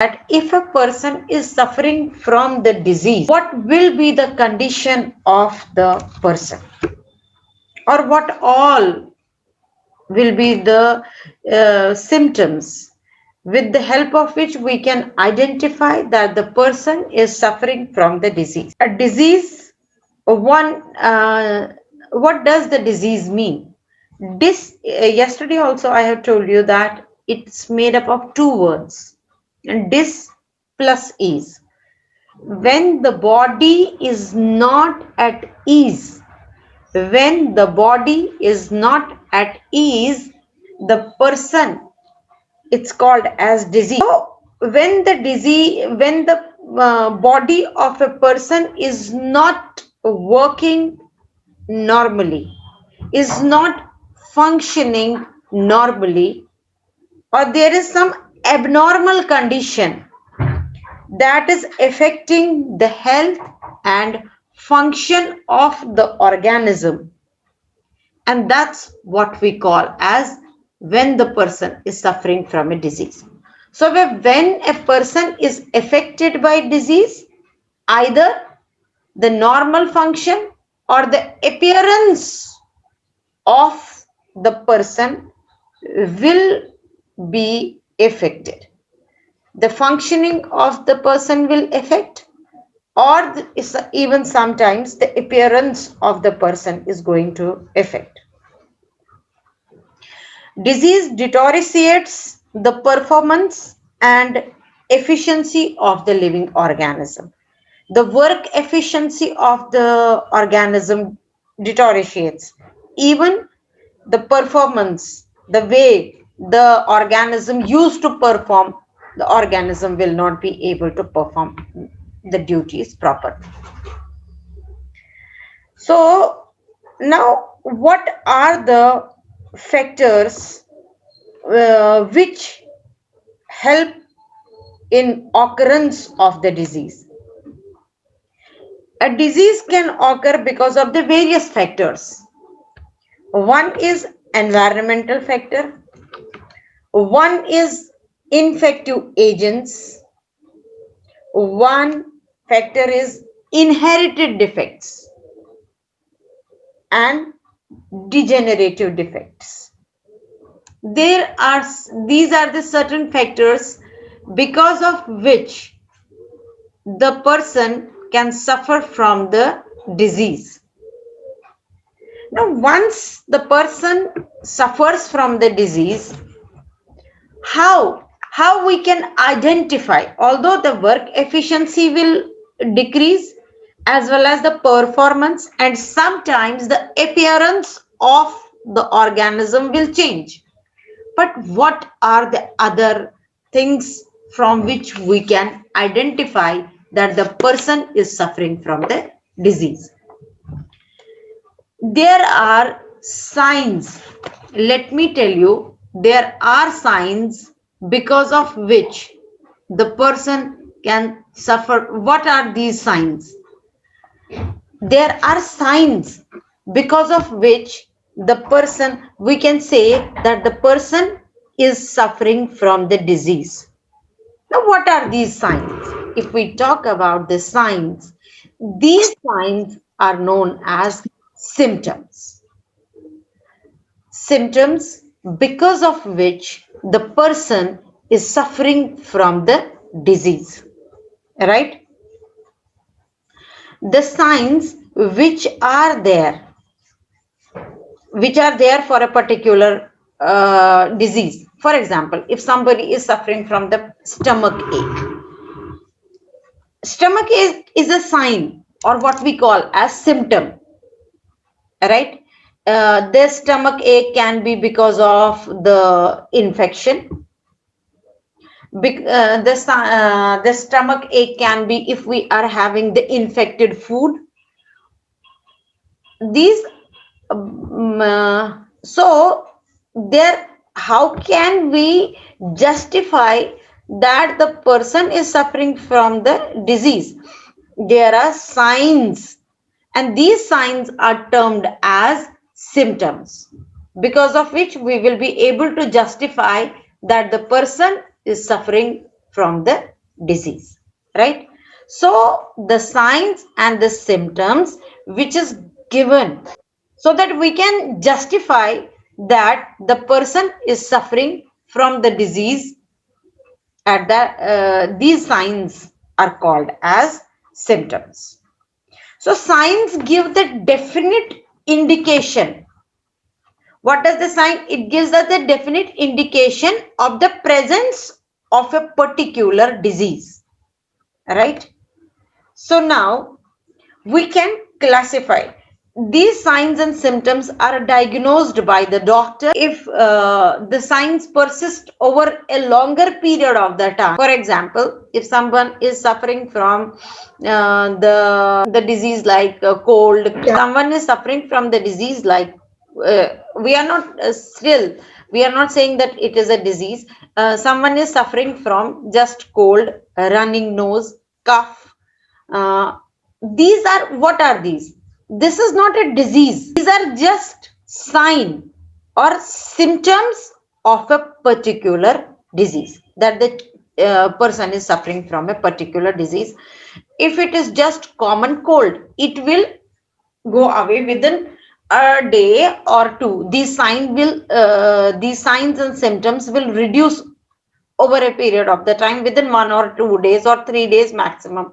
that if a person is suffering from the disease, what will be the condition of the person, or what all will be the symptoms with the help of which we can identify that the person is suffering from the disease. A disease, what does the disease mean? Yesterday also I have told you that it's made up of two words, dis plus ease. When the body is not at ease, when the body is not at ease, the person, it's called as disease. So when the body of a person is not working normally, is not functioning normally, or there is some abnormal condition that is affecting the health and function of the organism, and that's what we call as when the person is suffering from a disease. So when a person is affected by disease, either the normal function or the appearance of the person will be affected. The functioning of the person will affect, or even sometimes the appearance of the person is going to affect. Disease deteriorates the performance and efficiency of the living organism. The work efficiency of the organism deteriorates. Even the performance, the way the organism used to perform, the organism will not be able to perform the duties properly. So now, what are the factors which help in occurrence of the disease? A disease can occur because of the various factors. One is environmental factor, one is infective agents, one factor is inherited defects and degenerative defects. These are the certain factors because of which the person can suffer from the disease. Now, once the person suffers from the disease, how we can identify, although the work efficiency will decrease as well as the performance, and sometimes the appearance of the organism will change. But what are the other things from which we can identify that the person is suffering from the disease? There are signs. Let me tell you, there are signs because of which the person can suffer. What are these signs? There are signs because of which the person, we can say that the person is suffering from the disease. Now, what are these signs? If we talk about the signs, these signs are known as symptoms. Symptoms because of which the person is suffering from the disease, right? The signs which are there for a particular disease. For example, if somebody is suffering from the stomach ache is a sign, or what we call as symptom, right? The stomach ache can be because of the infection. The stomach ache can be if we are having the infected food. These so there, how can we justify that the person is suffering from the disease? There are signs, and these signs are termed as symptoms, because of which we will be able to justify that the person is suffering from the disease, right? So the signs and the symptoms which is given so that we can justify that the person is suffering from the disease at these signs are called as symptoms. So signs give the definite indication. What does the sign? It gives us the definite indication of the presence of a particular disease, right? So now we can classify. These signs and symptoms are diagnosed by the doctor if the signs persist over a longer period of the time. For example, if someone is suffering from the disease like cold, someone is suffering from the disease like we are not still we are not saying that it is a disease. Someone is suffering from just cold, running nose, cough. uh, these are, what are these? This is not a disease. These are just sign or symptoms of a particular disease, that the person is suffering from a particular disease. If it is just common cold, it will go away within a day or two. These signs and symptoms will reduce over a period of the time, within 1 or 2 days or 3 days maximum.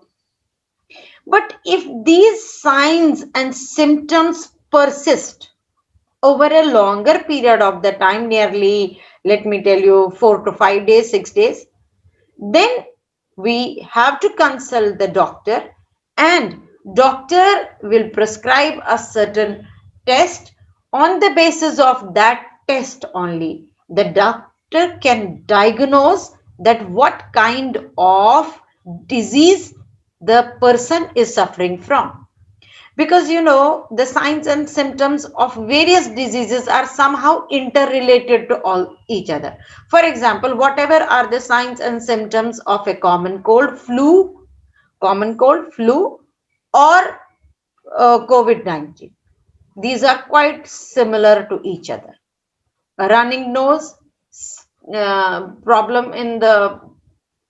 But if these signs and symptoms persist over a longer period of the time, nearly, let me tell you, 4 to 5 days, 6 days, then we have to consult the doctor, and doctor will prescribe a certain test. On the basis of that test only, the doctor can diagnose that what kind of disease the person is suffering from. Because the signs and symptoms of various diseases are somehow interrelated to all each other. For example, whatever are the signs and symptoms of a common cold, flu, or COVID-19, these are quite similar to each other. A running nose, problem in the,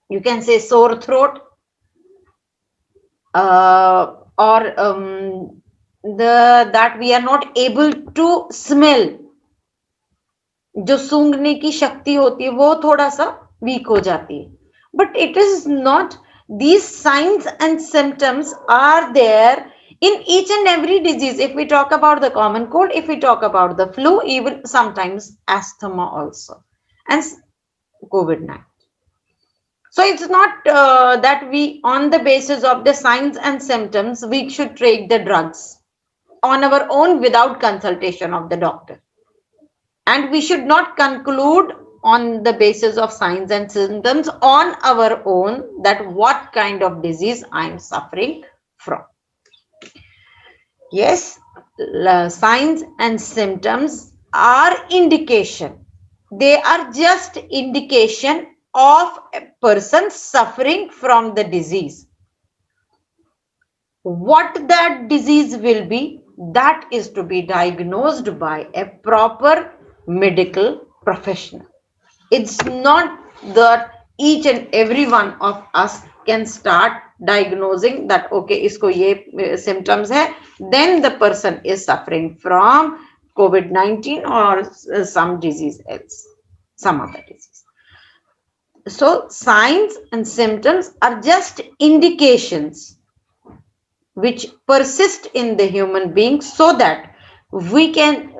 you can say, sore throat, or that we are not able to smell, जो सूंघने की शक्ति होती है वो थोड़ा सा week हो जाती है. But it is not. These signs and symptoms are there in each and every disease. If we talk about the common cold, if we talk about the flu, even sometimes asthma also, and COVID-19. So it's not that we, on the basis of the signs and symptoms, we should take the drugs on our own without consultation of the doctor. And we should not conclude on the basis of signs and symptoms on our own that what kind of disease I am suffering from. Yes, signs and symptoms are indication. They are just indication of a person suffering from the disease. What that disease will be, that is to be diagnosed by a proper medical professional. It's not that each and every one of us can start diagnosing that, okay, isko ye symptoms hai, then the person is suffering from COVID-19 or some disease else, some other disease. So signs and symptoms are just indications which persist in the human being, so that we can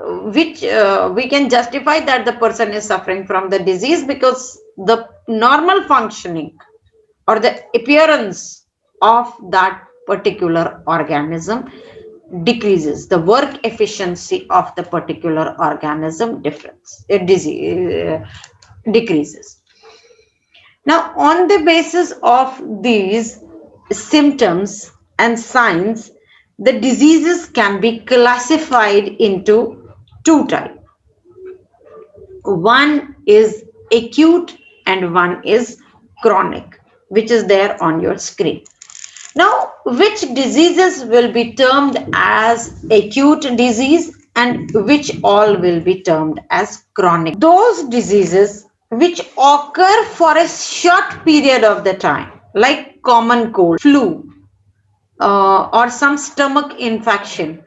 justify that the person is suffering from the disease, because the normal functioning or the appearance of that particular organism decreases, the work efficiency of the particular organism decreases. Now, on the basis of these symptoms and signs, the diseases can be classified into two types. One is acute and one is chronic, which is there on your screen. Now, which diseases will be termed as acute disease and which all will be termed as chronic? Those diseases which occur for a short period of the time, like common cold, flu, or some stomach infection,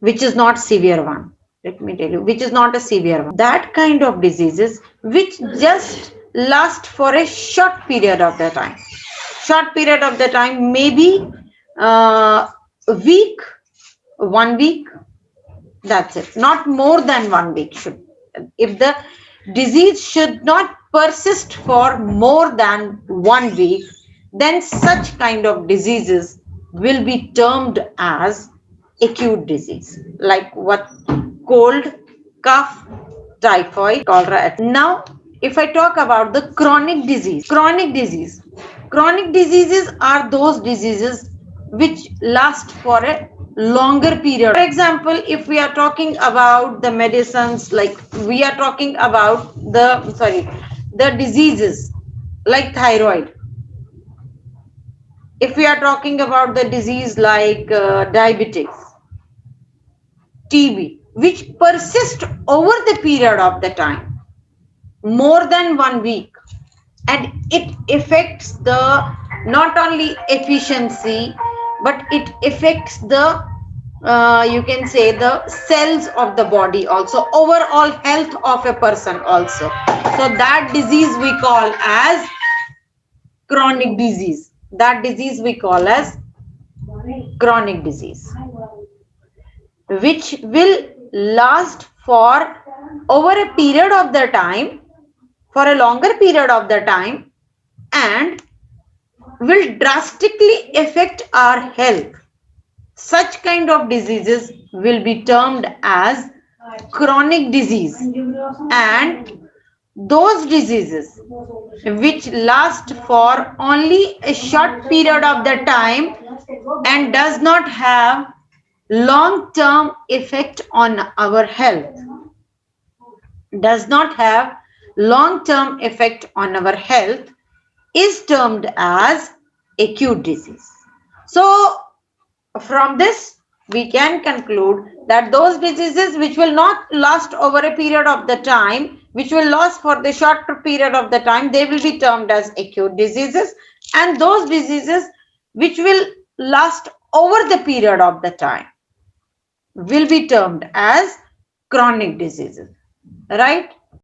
which is not severe one. Let me tell you, which is not a severe one. That kind of diseases which just last for a short period of the time. Short period of the time, maybe a week, 1 week, that's it. Not more than 1 week should. If the disease should not persist for more than 1 week, then such kind of diseases will be termed as acute disease, like what cold, cough, typhoid, cholera. Now, if I talk about the chronic diseases are those diseases which last for a longer period. For example, if we are talking about the medicines, like we are talking about the diseases like thyroid. If we are talking about the disease like diabetics, TB, which persist over the period of the time, more than 1 week, and it affects the not only efficiency, but it affects the you can say the cells of the body also, overall health of a person also. So that disease we call as chronic disease. That disease we call as chronic disease, which will last for over a period of the time, for a longer period of the time, and will drastically affect our health. Such kind of diseases will be termed as chronic disease, and those diseases which last for only a short period of the time and does not have long term effect on our health, does not have long term effect on our health, is termed as acute disease. So from this we can conclude that those diseases which will not last over a period of the time, which will last for the shorter period of the time, they will be termed as acute diseases, and those diseases which will last over the period of the time will be termed as chronic diseases, right?